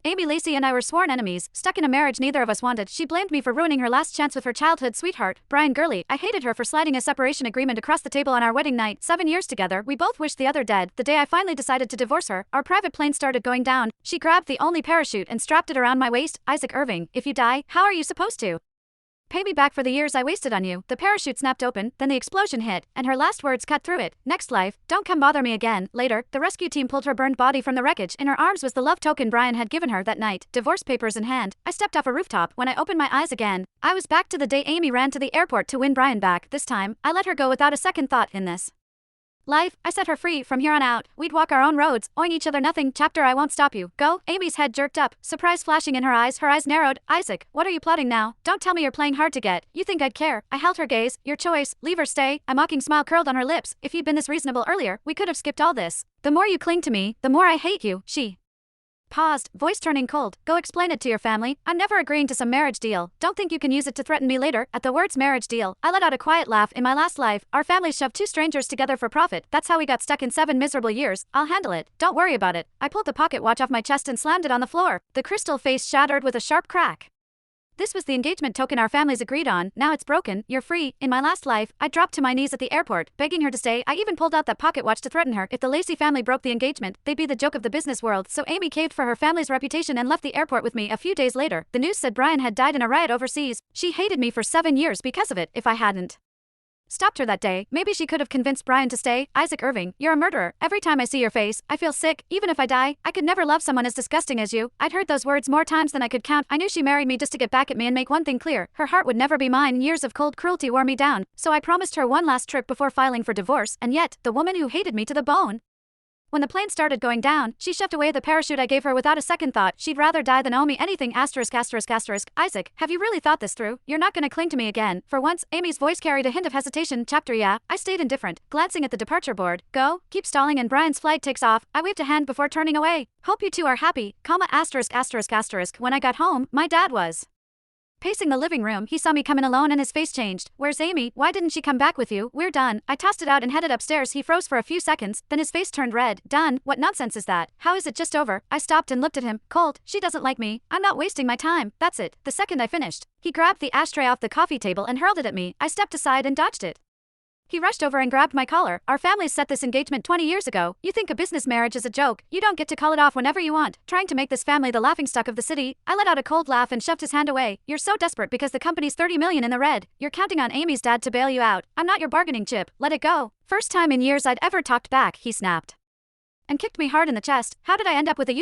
Amy Lacey and I were sworn enemies, stuck in a marriage neither of us wanted. She blamed me for ruining her last chance with her childhood sweetheart, Brian Gurley. I hated her for sliding a separation agreement across the table on our wedding night. 7 years together, we both wished the other dead. The day I finally decided to divorce her, our private plane started going down. She grabbed the only parachute and strapped it around my waist. Isaac Irving, if you die, how are you supposed to pay me back for the years I wasted on you? The parachute snapped open, then the explosion hit, and her last words cut through it. Next life, don't come bother me again. Later, the rescue team pulled her burned body from the wreckage. In her arms was the love token Brian had given her that night, divorce papers in hand. I stepped off a rooftop. When I opened my eyes again, I was back to the day Amy ran to the airport to win Brian back. This time, I let her go without a second thought in this life. I set her free. From here on out, we'd walk our own roads, owing each other nothing. Chapter I won't stop you. Go. Amy's head jerked up, surprise flashing in her eyes narrowed. Isaac, what are you plotting now? Don't tell me you're playing hard to get. You think I'd care? I held her gaze. Your choice, leave or stay. A mocking smile curled on her lips. If you'd been this reasonable earlier, we could have skipped all this. The more you cling to me, the more I hate you. She paused, voice turning cold. Go explain it to your family. I'm never agreeing to some marriage deal. Don't think you can use it to threaten me later. At the words marriage deal, I let out a quiet laugh. In my last life, our families shoved two strangers together for profit. That's how we got stuck in 7 miserable years. I'll handle it. Don't worry about it. I pulled the pocket watch off my chest and slammed it on the floor. The crystal face shattered with a sharp crack. This was the engagement token our families agreed on. Now it's broken. You're free. In my last life, I dropped to my knees at the airport, begging her to stay. I even pulled out that pocket watch to threaten her. If the Lacey family broke the engagement, they'd be the joke of the business world. So Amy caved for her family's reputation and left the airport with me. A few days later, the news said Brian had died in a riot overseas. She hated me for 7 years because of it. If I hadn't stopped her that day, maybe she could have convinced Brian to stay. Isaac Irving, you're a murderer. Every time I see your face, I feel sick. Even if I die, I could never love someone as disgusting as you. I'd heard those words more times than I could count. I knew she married me just to get back at me and make one thing clear. Her heart would never be mine. Years of cold cruelty wore me down. So I promised her one last trip before filing for divorce. And yet, the woman who hated me to the bone. When the plane started going down, she shoved away the parachute I gave her without a second thought. She'd rather die than owe me anything. Asterisk. Isaac, have you really thought this through? You're not gonna cling to me again. For once, Amy's voice carried a hint of hesitation. Chapter yeah. I stayed indifferent, glancing at the departure board. Go, keep stalling and Brian's flight takes off. I waved a hand before turning away. Hope you two are happy. Asterisk. When I got home, my dad was pacing the living room. He saw me come in alone and his face changed. Where's Amy? Why didn't she come back with you? We're done. I tossed it out and headed upstairs. He froze for a few seconds, then his face turned red. Done? What nonsense is that? How is it just over? I stopped and looked at him. Cold. She doesn't like me. I'm not wasting my time. That's it. The second I finished, he grabbed the ashtray off the coffee table and hurled it at me. I stepped aside and dodged it. He rushed over and grabbed my collar. Our families set this engagement 20 years ago. You think a business marriage is a joke. You don't get to call it off whenever you want. Trying to make this family the laughingstock of the city. I let out a cold laugh and shoved his hand away. You're so desperate because the company's 30 million in the red. You're counting on Amy's dad to bail you out. I'm not your bargaining chip. Let it go. First time in years I'd ever talked back, he snapped. And kicked me hard in the chest. How did I end up with a